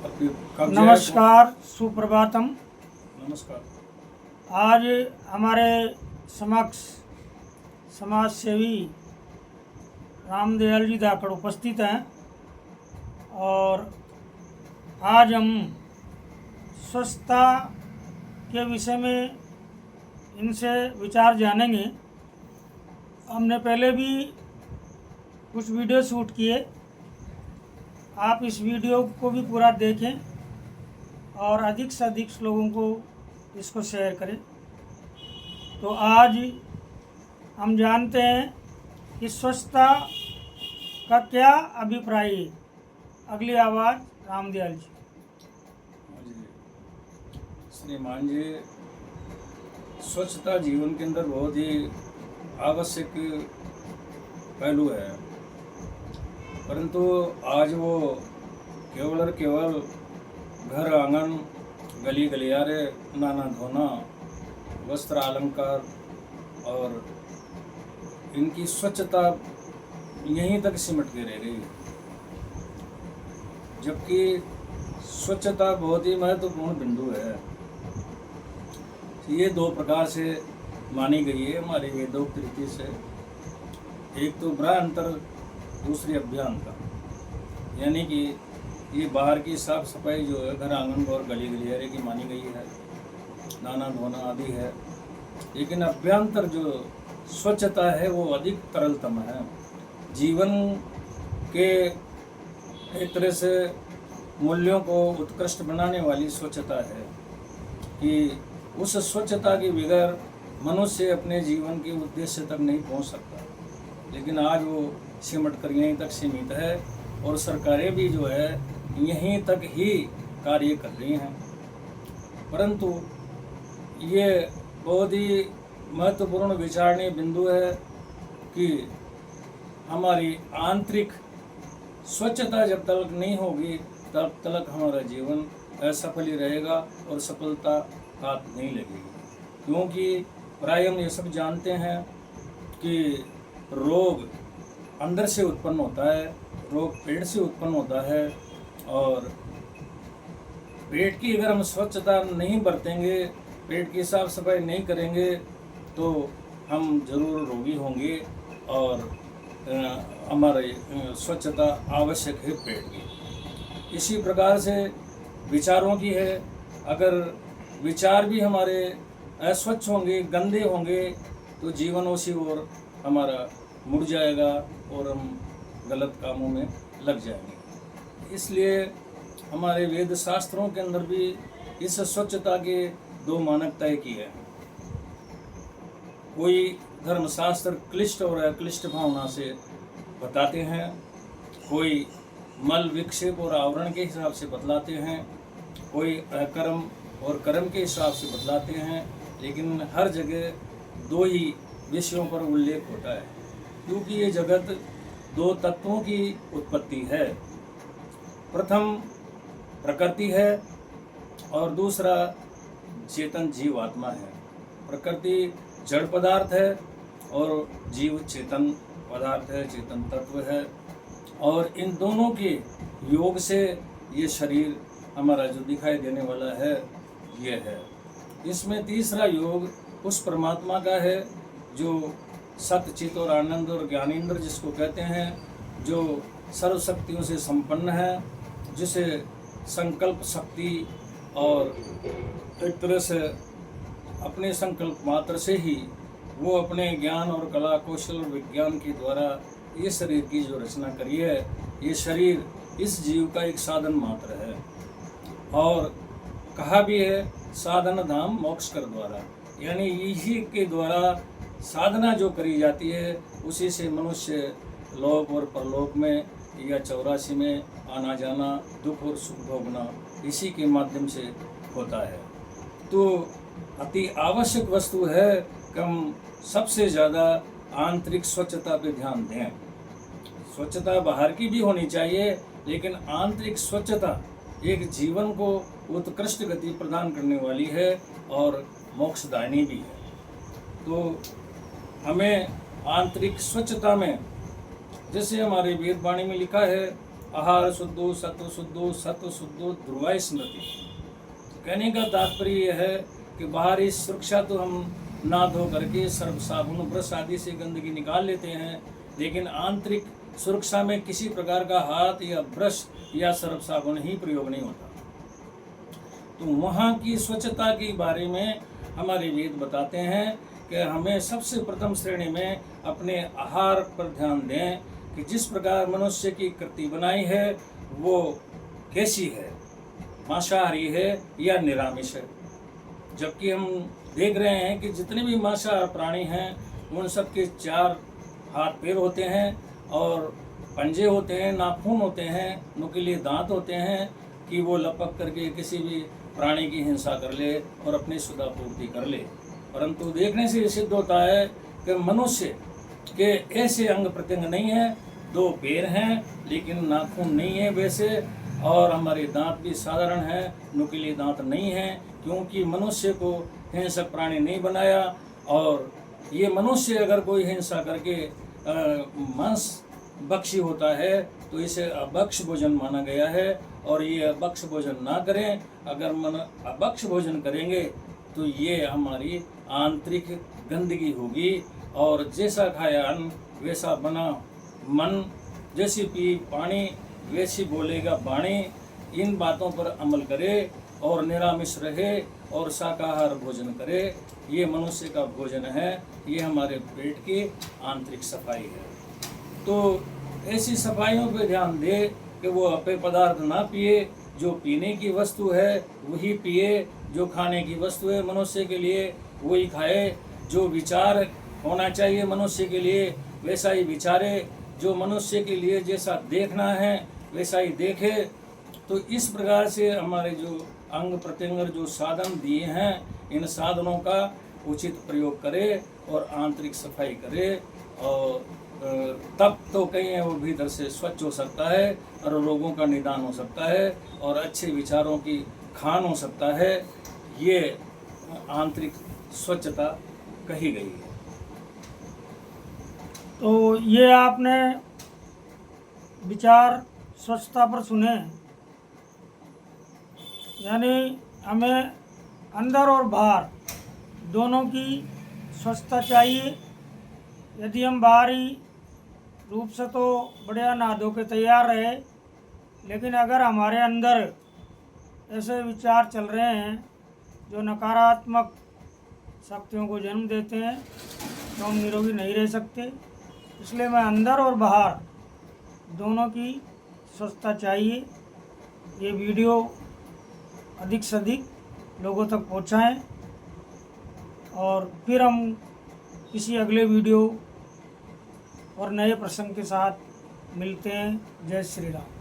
नमस्कार, सुप्रभातम। नमस्कार। आज हमारे समक्ष समाज सेवी रामदयाल जी धाकड़ उपस्थित हैं और आज हम स्वच्छता के विषय में इनसे विचार जानेंगे। हमने पहले भी कुछ वीडियो शूट किए, आप इस वीडियो को भी पूरा देखें और अधिक से अधिक लोगों को इसको शेयर करें। तो आज हम जानते हैं कि स्वच्छता का क्या अभिप्राय है। अगली आवाज़ रामदयाल जी। श्रीमान जी, स्वच्छता जीवन के अंदर बहुत ही आवश्यक पहलू है, परंतु आज वो केवल और केवल घर आंगन गली गलियारे नहाना धोना वस्त्र अलंकार और इनकी स्वच्छता यहीं तक सिमट के रह गई, जबकि स्वच्छता बहुत ही महत्वपूर्ण बिंदु है। ये दो प्रकार से मानी गई है हमारी वेदोक्त रीति से। एक तो ब्राह्मणतर, दूसरी अभ्यंतर, यानी कि ये बाहर की साफ सफाई जो है घर आंगन और गली गलियारे की मानी गई है, नहाना धोना आदि है। लेकिन अभ्यंतर जो स्वच्छता है वो अधिक तरलतम है। जीवन के एक तरह से मूल्यों को उत्कृष्ट बनाने वाली स्वच्छता है कि उस स्वच्छता के बगैर मनुष्य अपने जीवन के उद्देश्य तक नहीं पहुंच सकता। लेकिन आज वो सिमट कर यहीं तक सीमित है और सरकारें भी जो है यहीं तक ही कार्य कर रही हैं। परंतु ये बहुत ही महत्वपूर्ण विचारणीय बिंदु है कि हमारी आंतरिक स्वच्छता जब तक नहीं होगी तब तक हमारा जीवन असफल ही रहेगा और सफलता हाथ नहीं लगेगी। क्योंकि प्राय हम ये सब जानते हैं कि रोग अंदर से उत्पन्न होता है, रोग पेट से उत्पन्न होता है और पेट की अगर हम स्वच्छता नहीं बरतेंगे, पेट की साफ सफाई नहीं करेंगे तो हम जरूर रोगी होंगे और हमारी स्वच्छता आवश्यक है पेट की। इसी प्रकार से विचारों की है। अगर विचार भी हमारे अस्वच्छ होंगे, गंदे होंगे तो जीवन उसी ओर हमारा मुड़ जाएगा और हम गलत कामों में लग जाएंगे। इसलिए हमारे वेद शास्त्रों के अंदर भी इस स्वच्छता के दो मानक तय किए हैं। कोई धर्मशास्त्र क्लिष्ट और अक्लिष्ट भावना से बताते हैं, कोई मल विक्षेप और आवरण के हिसाब से बतलाते हैं, कोई अकर्म और कर्म के हिसाब से बतलाते हैं। लेकिन हर जगह दो ही विषयों पर उल्लेख होता है, क्योंकि ये जगत दो तत्वों की उत्पत्ति है। प्रथम प्रकृति है और दूसरा चेतन जीवात्मा है। प्रकृति जड़ पदार्थ है और जीव चेतन पदार्थ है, चेतन तत्व है। और इन दोनों के योग से ये शरीर हमारा जो दिखाई देने वाला है ये है। इसमें तीसरा योग उस परमात्मा का है जो सत्य, चित और आनंद और ज्ञानेंद्र जिसको कहते हैं, जो सर्व शक्तियों से संपन्न है, जिसे संकल्प शक्ति और एक तरह से अपने संकल्प मात्र से ही वो अपने ज्ञान और कला कौशल और विज्ञान के द्वारा ये शरीर की जो रचना करी है, ये शरीर इस जीव का एक साधन मात्र है। और कहा भी है साधन धाम मोक्ष कर द्वारा, यानी यही के द्वारा साधना जो करी जाती है उसी से मनुष्य लोक और परलोक में या 84 में आना जाना, दुख और सुख भोगना इसी के माध्यम से होता है। तो अति आवश्यक वस्तु है कि हम सबसे ज़्यादा आंतरिक स्वच्छता पे ध्यान दें। स्वच्छता बाहर की भी होनी चाहिए, लेकिन आंतरिक स्वच्छता एक जीवन को उत्कृष्ट गति प्रदान करने वाली है और मोक्षदायिनी भी है। तो हमें आंतरिक स्वच्छता में, जैसे हमारे वेद वाणी में लिखा है आहार शुद्धो सत्व शुद्धो सत्व शुद्धो ध्रुवा स्मृति। कहने का तात्पर्य यह है कि बाहरी सुरक्षा तो हम ना धो करके सर्फ साबुन ब्रश आदि से गंदगी निकाल लेते हैं, लेकिन आंतरिक सुरक्षा में किसी प्रकार का हाथ या ब्रश या सर्फ साबुन ही प्रयोग नहीं होता। तो वहाँ की स्वच्छता के बारे में हमारे वेद बताते हैं कि हमें सबसे प्रथम श्रेणी में अपने आहार पर ध्यान दें कि जिस प्रकार मनुष्य की कृति बनाई है वो कैसी है, मांसाहारी है या निरामिष है। जबकि हम देख रहे हैं कि जितने भी मांसाहारी प्राणी हैं उन सब के 4 हाथ पैर होते हैं और पंजे होते हैं, नाखून होते हैं, नुकीले दांत होते हैं कि वो लपक करके किसी भी प्राणी की हिंसा कर ले और अपनी सुधा पूर्ति कर ले। परंतु देखने से सिद्ध होता है कि मनुष्य के ऐसे अंग प्रत्यंग नहीं है, 2 पैर हैं लेकिन नाखून नहीं है वैसे, और हमारे दांत भी साधारण हैं, नुकीले दांत नहीं हैं, क्योंकि मनुष्य को हिंसक प्राणी नहीं बनाया। और ये मनुष्य अगर कोई हिंसा करके मांस भक्षी होता है तो इसे अभक्ष भोजन माना गया है, और ये अभक्ष भोजन ना करें। अगर अभक्ष भोजन करेंगे तो ये हमारी आंतरिक गंदगी होगी, और जैसा खाया अन्न वैसा बना मन, जैसी पी पानी वैसी बोलेगा वाणी। इन बातों पर अमल करे और निरामिष रहे और शाकाहार भोजन करे। ये मनुष्य का भोजन है, ये हमारे पेट की आंतरिक सफाई है। तो ऐसी सफाइयों पे ध्यान दे कि वो अपेय पदार्थ ना पिए, जो पीने की वस्तु है वही पिए, जो खाने की वस्तु है मनुष्य के लिए वही खाए, जो विचार होना चाहिए मनुष्य के लिए वैसा ही विचारे, जो मनुष्य के लिए जैसा देखना है वैसा ही देखे। तो इस प्रकार से हमारे जो अंग प्रत्यंग जो साधन दिए हैं, इन साधनों का उचित प्रयोग करे और आंतरिक सफाई करे, और तब तो कहीं वो भीतर से स्वच्छ हो सकता है और रोगों का निदान हो सकता है और अच्छे विचारों की खान हो सकता है। ये आंतरिक स्वच्छता कही गई है। तो ये आपने विचार स्वच्छता पर सुने, यानी हमें अंदर और बाहर दोनों की स्वच्छता चाहिए। यदि हम बाहरी रूप से तो बढ़िया नहा धो के तैयार रहे, लेकिन अगर हमारे अंदर ऐसे विचार चल रहे हैं जो नकारात्मक शक्तियों को जन्म देते हैं तो हम निरोगी नहीं रह सकते। इसलिए मैं अंदर और बाहर दोनों की स्वच्छता चाहिए। ये वीडियो अधिक से अधिक लोगों तक पहुंचाएं, और फिर हम किसी अगले वीडियो और नए प्रसंग के साथ मिलते हैं। जय श्री राम।